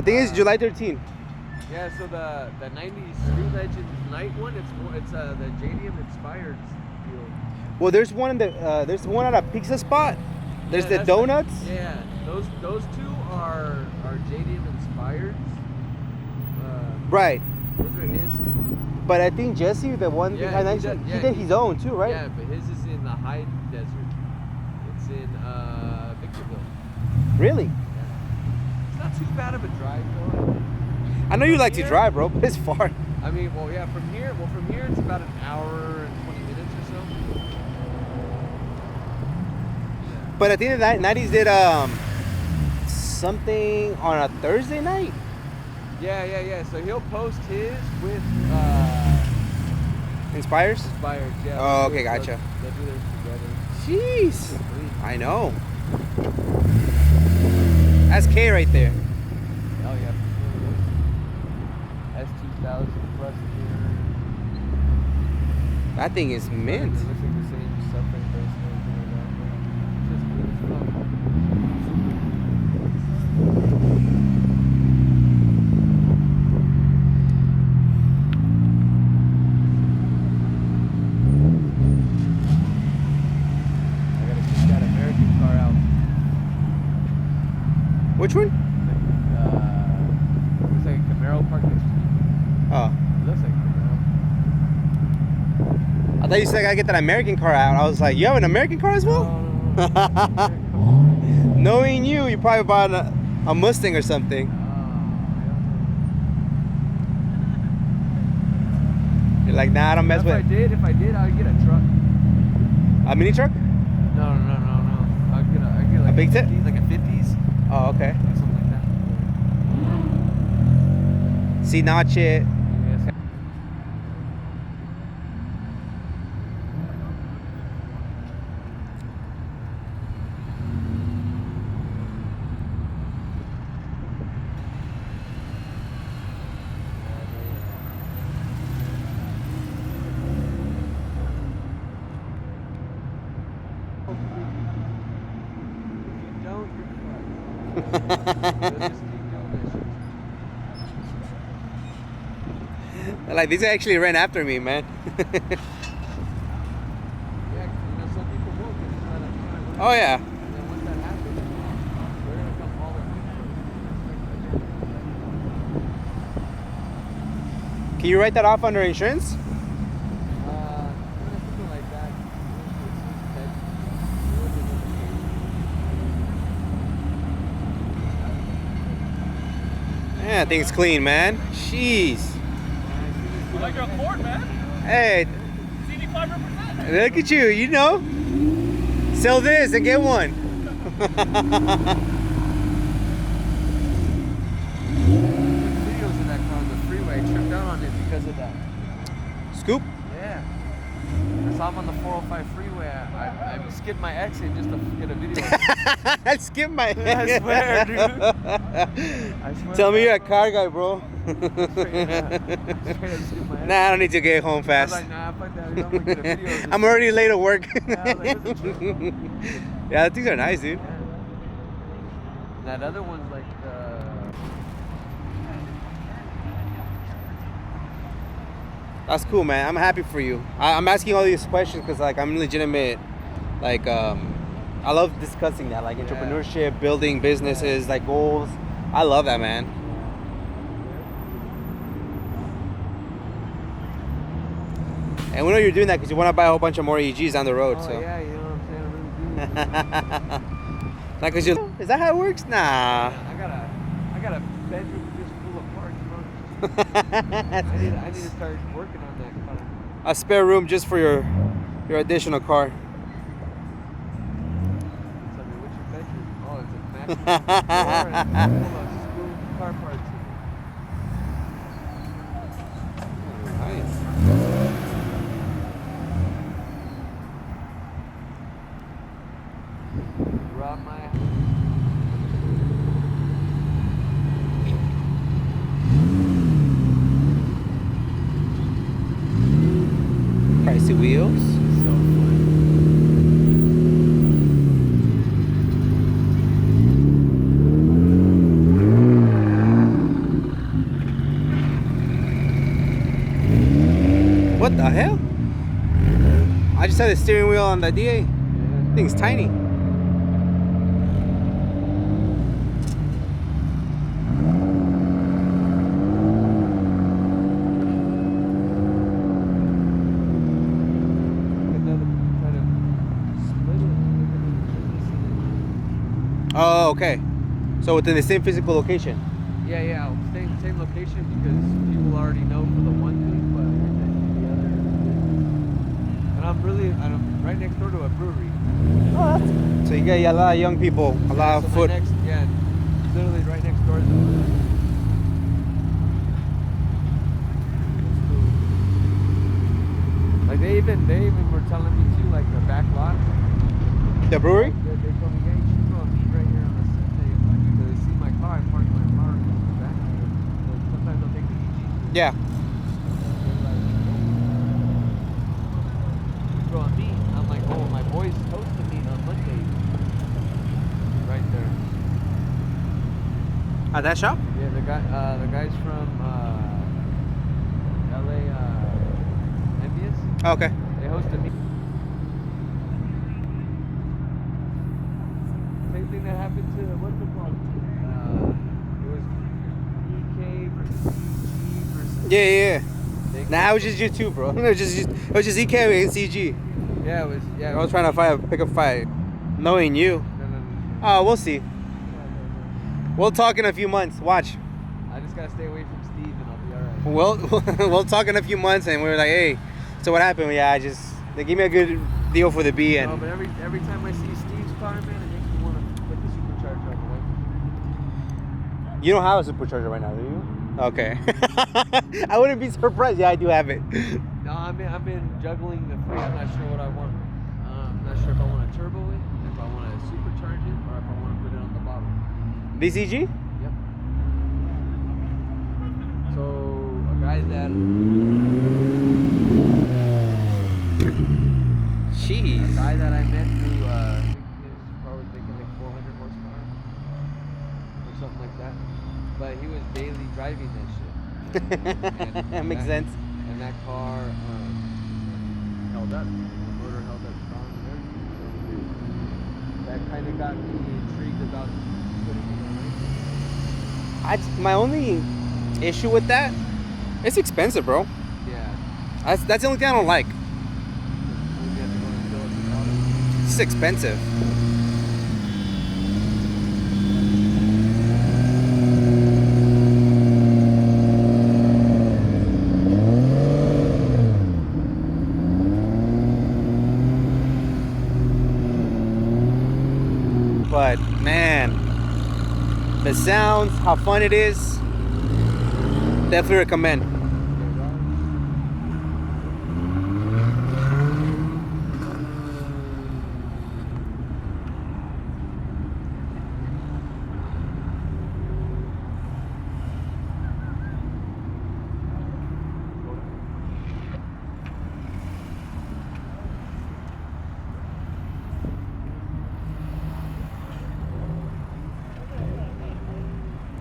But the thing is, July 13th. Yeah, so the 90s Street Legends night one, it's the JDM inspired deal. Well, there's one there's one at a pizza spot. There's the donuts. Those two are JDM inspired. Right. Those are his. But I think Jesse, the one behind that, he did his own too, right? Yeah, but his is in the high desert. It's in Victorville. Really? Yeah. It's not too bad of a drive though. I know you like to drive, bro, but it's far. I mean, well, yeah, from here it's about an hour and 20 minutes or so. Yeah. But I think the 90s did something on a Thursday night. Yeah. So he'll post his with Inspires? Inspired, yeah. Oh, okay, gotcha. They'll do theirs together. Jeez. I know. That's K right there. Oh yeah. S2000 plus gear. That thing is mint. It looks like the same suffering base and everything like that. Just good as fuck. Which one? Looks like a Camaro parked next to me. Oh. It looks like a Camaro. I thought you said I gotta get that American car out. I was like, you have an American car as well? No. Knowing you probably bought a Mustang or something. You're like, nah, I don't mess with it. If I did, I'd get a truck. A mini truck? No. I'd get like a big tip? Like a 50s. Oh, okay. Something like that. See, notch it. Like, these actually ran after me, man. Some people will. Oh yeah. And then once that happens, they're gonna come all in. Can you write that off under insurance? Something like that. Yeah, I think it's clean, man. Jeez. You like your Ford, man? Hey, CD5 represent. look at you, you know. Sell this and get one. Videos of that car on the freeway. I tripped out on it because of that. Scoop? Yeah. I saw him on the 405 freeway. I skipped my exit just to get a video. I skipped my I swear, dude. I swear. Tell me you're a car guy, bro. Nah, I don't need to get home I was fast. like, nah, fuck that. I'm gonna get a video. Of this. I'm already late to work. Yeah, I was like, this is true. Yeah, these are nice, dude. Yeah. That other one's like, That's cool, man. I'm happy for you. I'm asking all these questions because, like, I'm legitimate. Like, I love discussing that, like entrepreneurship, building businesses, like goals. I love that, man. And we know you're doing that because you want to buy a whole bunch of more EGs down the road. oh So. yeah, you know what I'm saying? I really do. Not because you. Is that how it works? Nah. I got a bedroom just full of parts, bro. I need to start working on that car. A spare room just for your additional car. So, I mean, what's your bedroom? Oh, it's a mattress floor and full of screw car parts. Nice. Rob my. Pricey wheels. So fun. What the hell? I just had the steering wheel on the DA. Yeah. Thing's tiny. Another kind of split it. Oh, okay. So within the same physical location. Yeah. I'll stay in the same location because people already know for the one thing, but then the other. And I'm right next door to a brewery. Oh, that's... So you got a lot of young people, a lot of foot. Literally right next door is the brewery. Like they even were telling me too, like the back lot. The brewery? They told me, yeah, you should go and meet right here on a Sunday, like, because they see my car. I park my car in the back. So sometimes they'll take the EG. Yeah. They're like, go and meet. I'm like, oh, my boys supposed to meet on Monday. Right there. At that shop? Yeah, the guys from LA, Envious. Okay. They hosted me. Same thing that happened to what's it called? It was EK versus EG versus. Yeah. They- Nah, it was just you two, bro. It was just EK and CG. Yeah, it was. Yeah. I was trying to pick a fight. Knowing you. No. Oh, we'll see. We'll talk in a few months. Watch. I just gotta stay away from Steve and I'll be alright. We'll talk in a few months, and we were like, hey, so what happened? Yeah, they gave me a good deal for the B, No, and but every time I see Steve's car, man, it makes me want to put the supercharger on the way. you don't have a supercharger right now, do you? Okay. I wouldn't be surprised. Yeah, I do have it. No, I've been juggling the three. I'm not sure what I want. I'm not sure if I want to turbo it, if I want to supercharge it, or if I want to put it on the bottom. DCG? Yep. So a guy that Jeez. I met through I think his car was making like 400 horsepower or something like that. But he was daily driving that shit. That makes sense. And that car held up. The motor held up strong and everything. So that kind of got me intrigued about putting it on. My only issue with that, it's expensive, bro. Yeah. That's the only thing I don't like. Maybe I have to go and fill up the bottom. It's expensive. But man, the sounds, how fun it is, definitely recommend.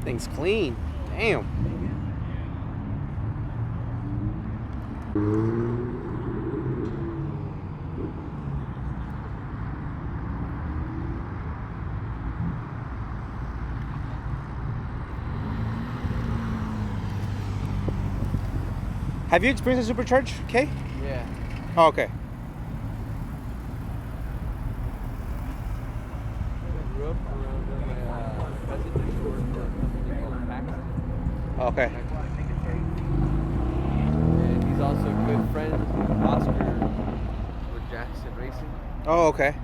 Thing's clean. Damn. Have you experienced a supercharge, Kay? Yeah. Oh, okay. I grew up around my cousin used to work for a company called Paxton. Okay. And he's also good friends with Oscar with Jackson Racing. Oh, okay.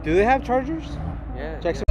Do they have chargers? Yeah. Jackson